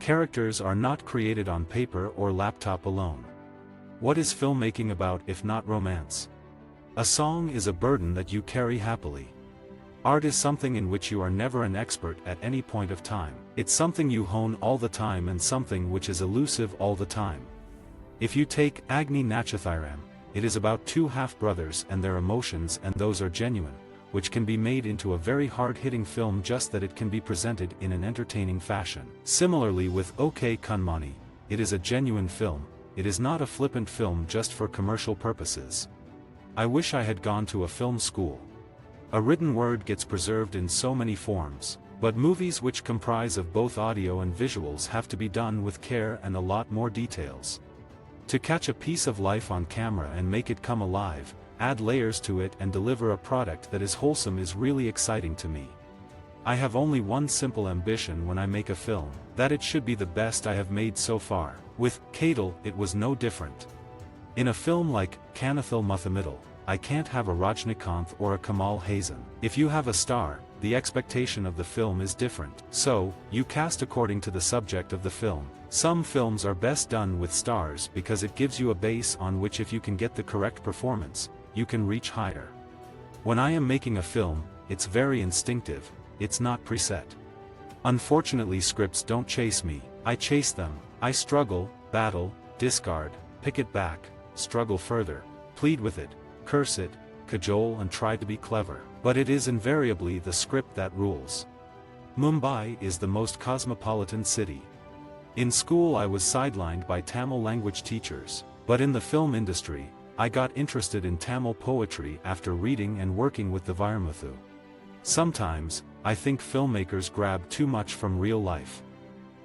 Characters are not created on paper or laptop alone. What is filmmaking about if not romance? A song is a burden that you carry happily. Art is something in which you are never an expert at any point of time. It's something you hone all the time and something which is elusive all the time. If you take Agni Natchathiram, it is about two half-brothers and their emotions, and those are genuine, which can be made into a very hard-hitting film just that it can be presented in an entertaining fashion. Similarly with OK Kanmani, it is a genuine film, it is not a flippant film just for commercial purposes. I wish I had gone to a film school. A written word gets preserved in so many forms, but movies which comprise of both audio and visuals have to be done with care and a lot more details. To catch a piece of life on camera and make it come alive, add layers to it and deliver a product that is wholesome is really exciting to me. I have only one simple ambition when I make a film, that it should be the best I have made so far. With Kadal, it was no different. In a film like Kanathil Muthamidal, I can't have a Rajnikanth or a Kamal Haasan. If you have a star, the expectation of the film is different. So, you cast according to the subject of the film. Some films are best done with stars because it gives you a base on which, if you can get the correct performance, you can reach higher. When I am making a film, it's very instinctive, it's not preset. Unfortunately, scripts don't chase me, I chase them. I struggle, battle, discard, pick it back, struggle further, plead with it, curse it, cajole and try to be clever. But it is invariably the script that rules. Mumbai is the most cosmopolitan city. In school I was sidelined by Tamil language teachers, but in the film industry, I got interested in Tamil poetry after reading and working with the Vairmuthu. Sometimes, I think filmmakers grab too much from real life.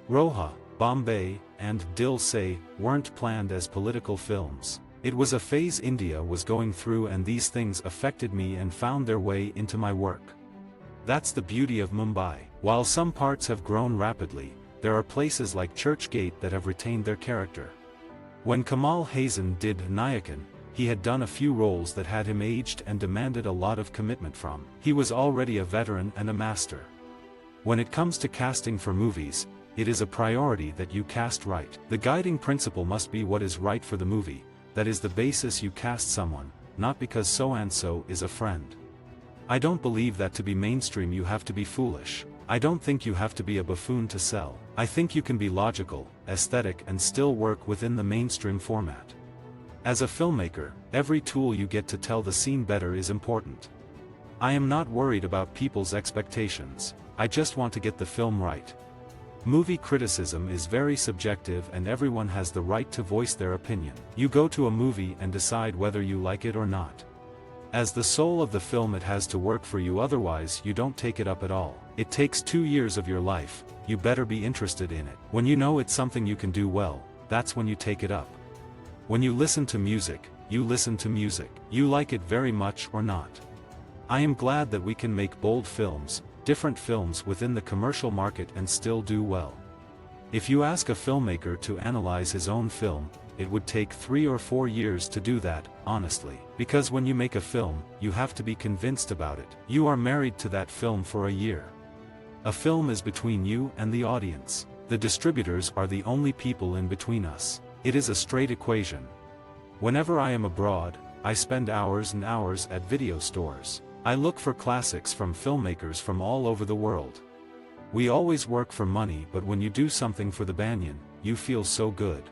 Roha, Bombay, and Dil Se weren't planned as political films. It was a phase India was going through, and these things affected me and found their way into my work. That's the beauty of Mumbai. While some parts have grown rapidly, there are places like Churchgate that have retained their character. When Kamal Haasan did Nayakan, he had done a few roles that had him aged and demanded a lot of commitment from. He was already a veteran and a master. When it comes to casting for movies, it is a priority that you cast right. The guiding principle must be what is right for the movie. That is the basis you cast someone, not because so-and-so is a friend. I don't believe that to be mainstream you have to be foolish. I don't think you have to be a buffoon to sell. I think you can be logical, aesthetic and still work within the mainstream format. As a filmmaker, every tool you get to tell the scene better is important. I am not worried about people's expectations, I just want to get the film right. Movie criticism is very subjective and everyone has the right to voice their opinion. You go to a movie and decide whether you like it or not. As the soul of the film it has to work for you, otherwise you don't take it up at all. It takes 2 years of your life, you better be interested in it. When you know it's something you can do well, that's when you take it up. When you listen to music, you listen to music. You like it very much or not. I am glad that we can make bold films, different films within the commercial market and still do well. If you ask a filmmaker to analyze his own film, it would take 3 or 4 years to do that, honestly. Because when you make a film, you have to be convinced about it. You are married to that film for a year. A film is between you and the audience. The distributors are the only people in between us. It is a straight equation. Whenever I am abroad, I spend hours and hours at video stores. I look for classics from filmmakers from all over the world. We always work for money, but when you do something for the banyan, you feel so good.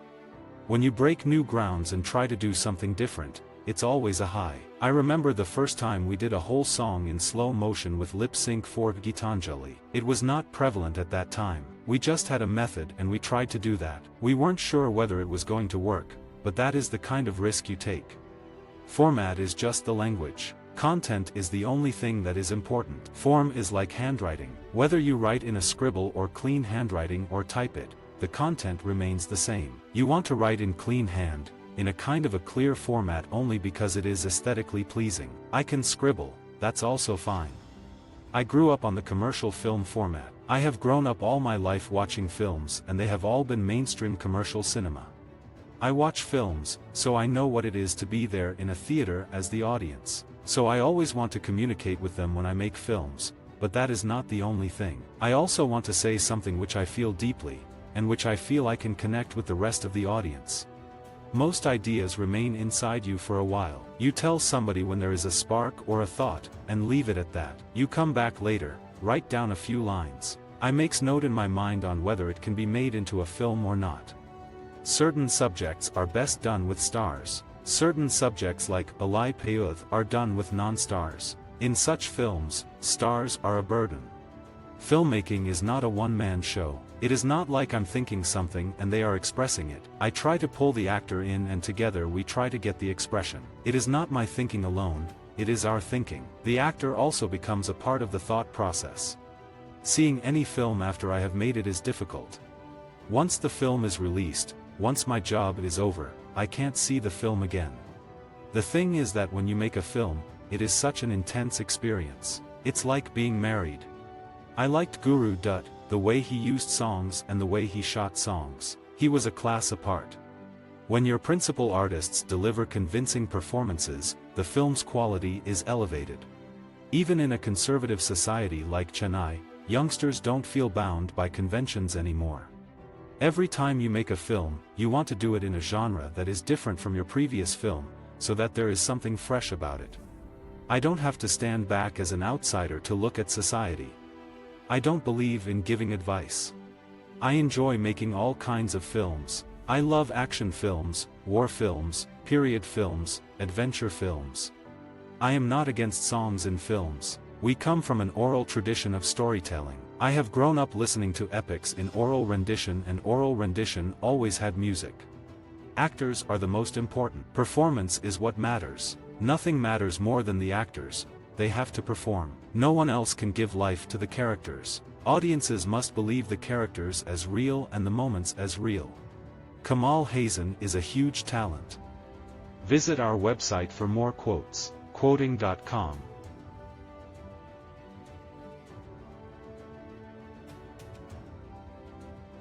When you break new grounds and try to do something different, it's always a high. I remember the first time we did a whole song in slow motion with lip sync for Gitanjali. It was not prevalent at that time. We just had a method and we tried to do that. We weren't sure whether it was going to work, but that is the kind of risk you take. Format is just the language. Content is the only thing that is important. Form is like handwriting. Whether you write in a scribble or clean handwriting or type it, the content remains the same. You want to write in clean hand, in a kind of a clear format only because it is aesthetically pleasing. I can scribble, that's also fine. I grew up on the commercial film format. I have grown up all my life watching films and they have all been mainstream commercial cinema. I watch films, so I know what it is to be there in a theater as the audience. So I always want to communicate with them when I make films, but that is not the only thing. I also want to say something which I feel deeply. and which I feel I can connect with the rest of the audience. Most ideas remain inside you for a while. You tell somebody when there is a spark or a thought, and leave it at that. You come back later, write down a few lines. I makes note in my mind on whether it can be made into a film or not. Certain subjects are best done with stars. Certain subjects like Alai Payuth are done with non-stars. In such films, stars are a burden. Filmmaking is not a one-man show. It is not like I'm thinking something and they are expressing it. I try to pull the actor in and together we try to get the expression. It is not my thinking alone, it is our thinking. The actor also becomes a part of the thought process. Seeing any film after I have made it is difficult. Once the film is released, once my job is over, I can't see the film again. The thing is that when you make a film, it is such an intense experience. It's like being married. I liked Guru Dutt, the way he used songs and the way he shot songs. He was a class apart. When your principal artists deliver convincing performances, the film's quality is elevated. Even in a conservative society like Chennai, youngsters don't feel bound by conventions anymore. Every time you make a film, you want to do it in a genre that is different from your previous film, so that there is something fresh about it. I don't have to stand back as an outsider to look at society. I don't believe in giving advice. I enjoy making all kinds of films. I love action films, war films, period films, adventure films. I am not against songs in films. We come from an oral tradition of storytelling. I have grown up listening to epics in oral rendition, and oral rendition always had music. Actors are the most important. Performance is what matters. Nothing matters more than the actors. They have to perform. No one else can give life to the characters. Audiences must believe the characters as real and the moments as real. Kamal Hassan is a huge talent. Visit our website for more quotes, quoting.com.